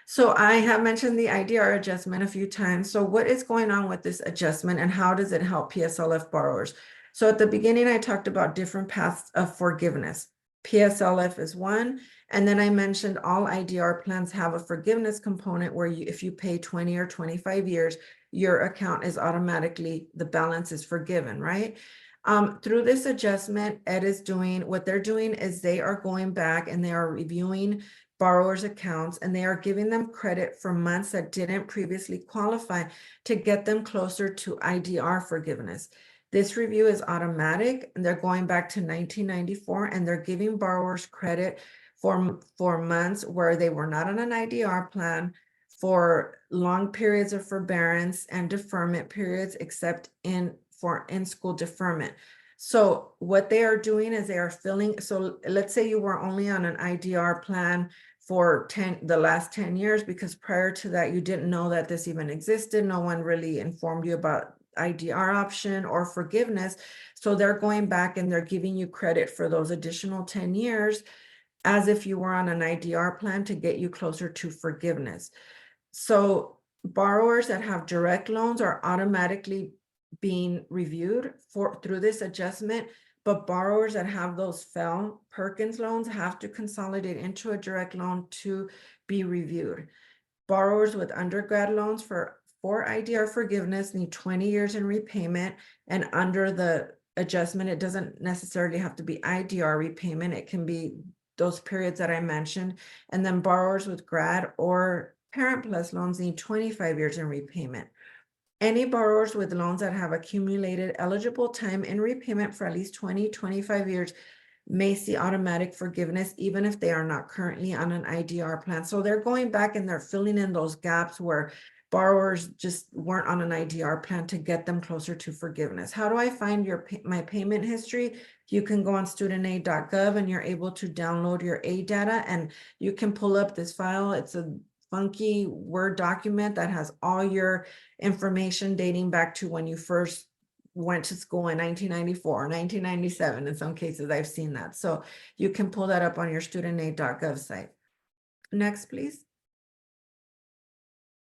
Speaker 2: So I have mentioned the IDR adjustment a few times. So what is going on with this adjustment and how does it help PSLF borrowers? So at the beginning, I talked about different paths of forgiveness. PSLF is one. And then I mentioned all IDR plans have a forgiveness component where if you pay 20 or 25 years, your account is automatically, the balance is forgiven, right? Through this adjustment, Ed is doing, what they're doing is they are going back and they are reviewing borrowers' accounts, and they are giving them credit for months that didn't previously qualify to get them closer to IDR forgiveness. This review is automatic, and they're going back to 1994, and they're giving borrowers credit for months where they were not on an IDR plan, for long periods of forbearance and deferment periods, except for in-school deferment. So what they are doing is they are filling, so let's say you were only on an IDR plan for the last 10 years, because prior to that, you didn't know that this even existed. No one really informed you about IDR option or forgiveness. So they're going back and they're giving you credit for those additional 10 years as if you were on an IDR plan to get you closer to forgiveness. So borrowers that have direct loans are automatically being reviewed through this adjustment, but borrowers that have those Perkins loans have to consolidate into a direct loan to be reviewed. Borrowers with undergrad loans for IDR forgiveness need 20 years in repayment, and under the adjustment, it doesn't necessarily have to be IDR repayment. It can be those periods that I mentioned. And then borrowers with grad or Parent Plus loans need 25 years in repayment. Any borrowers with loans that have accumulated eligible time in repayment for at least 25 years may see automatic forgiveness, even if they are not currently on an IDR plan. So they're going back and they're filling in those gaps where borrowers just weren't on an IDR plan to get them closer to forgiveness. How do I find my payment history? You can go on studentaid.gov and you're able to download your aid data, and you can pull up this file. It's a funky Word document that has all your information dating back to when you first went to school in 1994, 1997. In some cases, I've seen that. So you can pull that up on your studentaid.gov site. Next, please.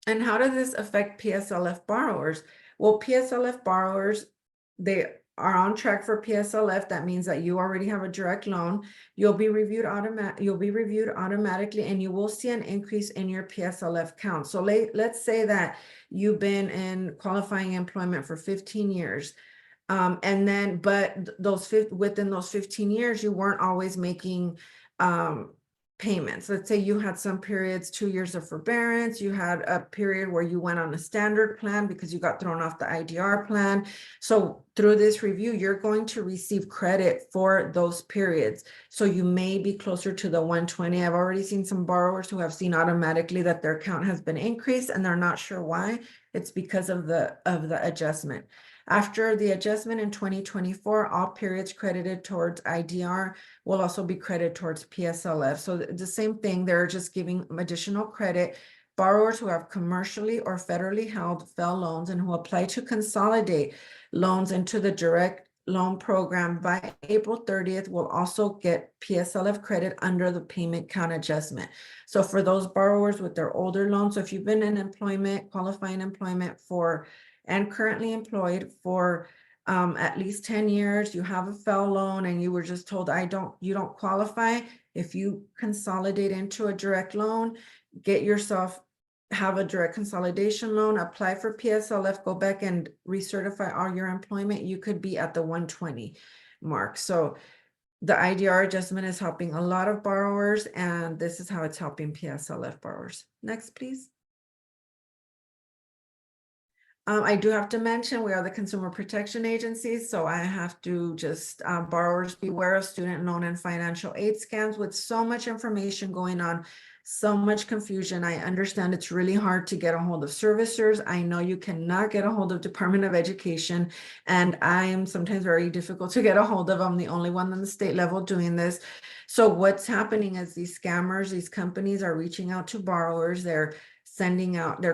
Speaker 2: And how does this affect PSLF borrowers? Well, PSLF borrowers, they are on track for PSLF. That means that you already have a direct loan. You'll be reviewed automatically, and you will see an increase in your PSLF count. So let's say that you've been in qualifying employment for 15 years. And then, but within those 15 years, you weren't always making payments. Let's say you had some periods, 2 years of forbearance, you had a period where you went on a standard plan because you got thrown off the IDR plan. So through this review, you're going to receive credit for those periods. So you may be closer to the 120. I've already seen some borrowers who have seen automatically that their account has been increased and they're not sure why. It's because of the adjustment. After the adjustment in 2024, all periods credited towards IDR will also be credited towards PSLF. So the same thing, they're just giving additional credit. Borrowers who have commercially or federally held FFEL loans and who apply to consolidate loans into the direct loan program by April 30th will also get PSLF credit under the payment count adjustment. So for those borrowers with their older loans, so if you've been in employment, qualifying employment and currently employed for at least 10 years, you have a FFEL loan and you were just told, you don't qualify. If you consolidate into a direct loan, have a direct consolidation loan, apply for PSLF, go back and recertify all your employment, you could be at the 120 mark. So the IDR adjustment is helping a lot of borrowers, and this is how it's helping PSLF borrowers. Next, please. I do have to mention we are the Consumer Protection Agency, so I have to just borrowers beware of student loan and financial aid scams. With so much information going on, so much confusion, I understand it's really hard to get a hold of servicers. I know you cannot get a hold of Department of Education, and I am sometimes very difficult to get a hold of. I'm the only one on the state level doing this. So what's happening is these scammers, these companies are reaching out to borrowers. They're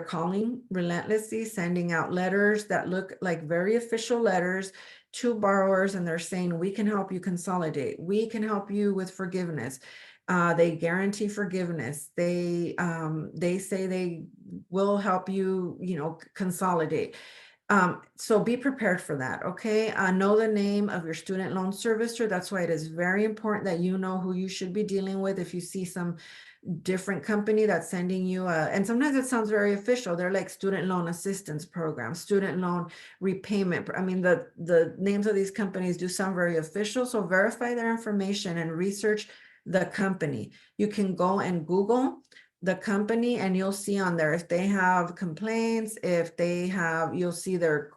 Speaker 2: calling relentlessly, sending out letters that look like very official letters to borrowers, and they're saying, we can help you consolidate. We can help you with forgiveness. They guarantee forgiveness. They say they will help you, consolidate. So be prepared for that, okay? Know the name of your student loan servicer. That's why it is very important that you know who you should be dealing with. If you see some different company that's sending you and sometimes it sounds very official, they're like student loan assistance program, student loan repayment. I mean, the names of these companies do sound very official, so verify their information and research the company. You can go and Google the company and you'll see on there if they have complaints, you'll see their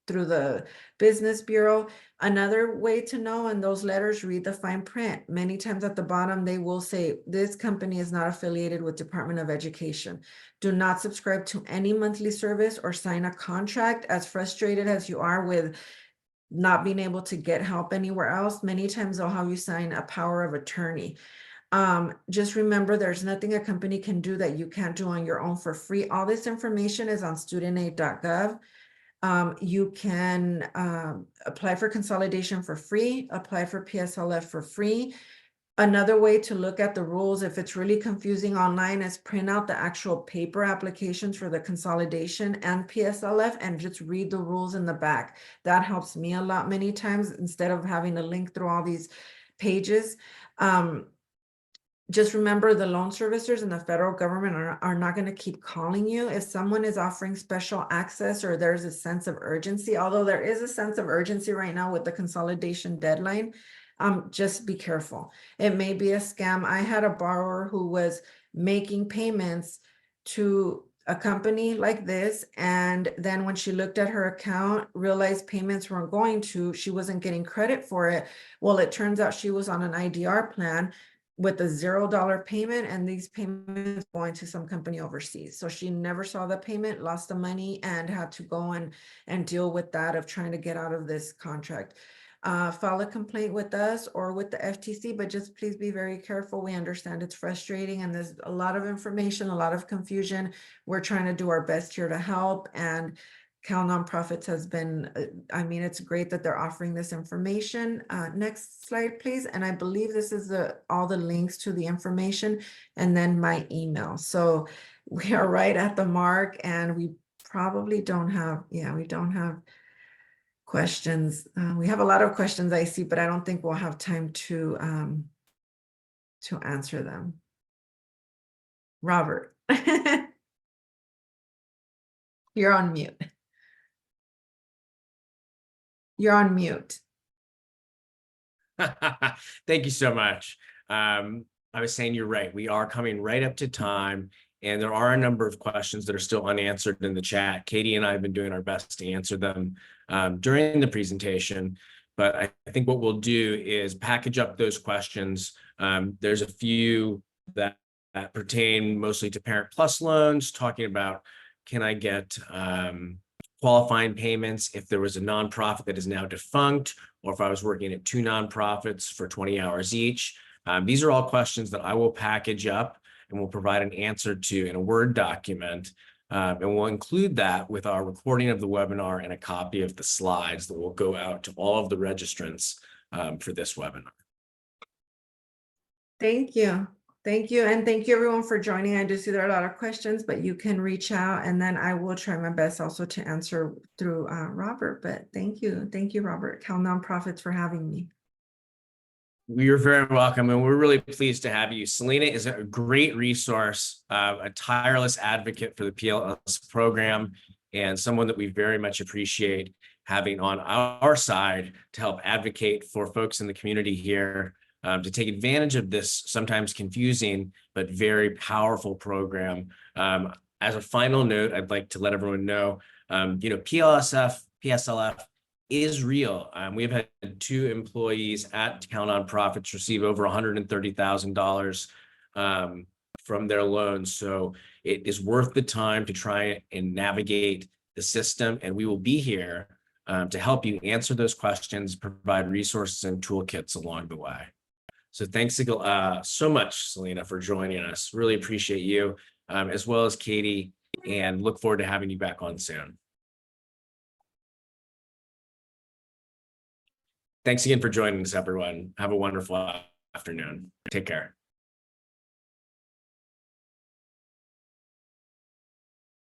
Speaker 2: through the business bureau. Another way to know in those letters, read the fine print. Many times at the bottom, they will say, this company is not affiliated with Department of Education. Do not subscribe to any monthly service or sign a contract. As frustrated as you are with not being able to get help anywhere else, many times they'll have you sign a power of attorney. Just remember, there's nothing a company can do that you can't do on your own for free. All this information is on studentaid.gov. You can apply for consolidation for free, apply for PSLF for free. Another way to look at the rules, if it's really confusing online, is print out the actual paper applications for the consolidation and PSLF and just read the rules in the back. That helps me a lot many times instead of having to link through all these pages. Just remember, the loan servicers and the federal government are not going to keep calling you. If someone is offering special access or there's a sense of urgency, although there is a sense of urgency right now with the consolidation deadline, just be careful. It may be a scam. I had a borrower who was making payments to a company like this, and then when she looked at her account, realized payments weren't going to, she wasn't getting credit for it. Well, it turns out she was on an IDR plan. with a $0 payment, and these payments going to some company overseas. So she never saw the payment, lost the money, and had to go and deal with that of trying to get out of this contract. File a complaint with us or with the FTC, but just please be very careful. We understand it's frustrating and there's a lot of information, a lot of confusion. We're trying to do our best here to help, and Cal Nonprofits has been, I mean, it's great that they're offering this information. Next slide, please. And I believe this is all the links to the information and then my email. So we are right at the mark, and we probably don't have, we don't have questions. We have a lot of questions I see, but I don't think we'll have time to answer them. Robert, you're on mute. You're on mute.
Speaker 1: Thank you so much. I was saying you're right. We are coming right up to time, and there are a number of questions that are still unanswered in the chat. Katie and I have been doing our best to answer them during the presentation, but I think what we'll do is package up those questions. There's a few that pertain mostly to Parent Plus loans, talking about, can I get qualifying payments if there was a nonprofit that is now defunct, or if I was working at 2 nonprofits for 20 hours each. These are all questions that I will package up and will provide an answer to in a Word document. And we'll include that with our recording of the webinar and a copy of the slides that will go out to all of the registrants for this webinar.
Speaker 2: Thank you. Thank you. And thank you everyone for joining. I do see there are a lot of questions, but you can reach out, and then I will try my best also to answer through Robert. But thank you. Thank you, Robert, Cal Nonprofits, for having me.
Speaker 1: You're very welcome, and we're really pleased to have you. Celina is a great resource, a tireless advocate for the PLS program, and someone that we very much appreciate having on our side to help advocate for folks in the community here to take advantage of this sometimes confusing but very powerful program. As a final note, I'd like to let everyone know, PSLF is real. We've had 2 employees at Cal Nonprofits receive over $130,000 from their loans. So it is worth the time to try and navigate the system, and we will be here to help you answer those questions, provide resources and toolkits along the way. So thanks so much, Celina, for joining us. Really appreciate you, as well as Katie, and look forward to having you back on soon. Thanks again for joining us, everyone. Have a wonderful afternoon. Take care.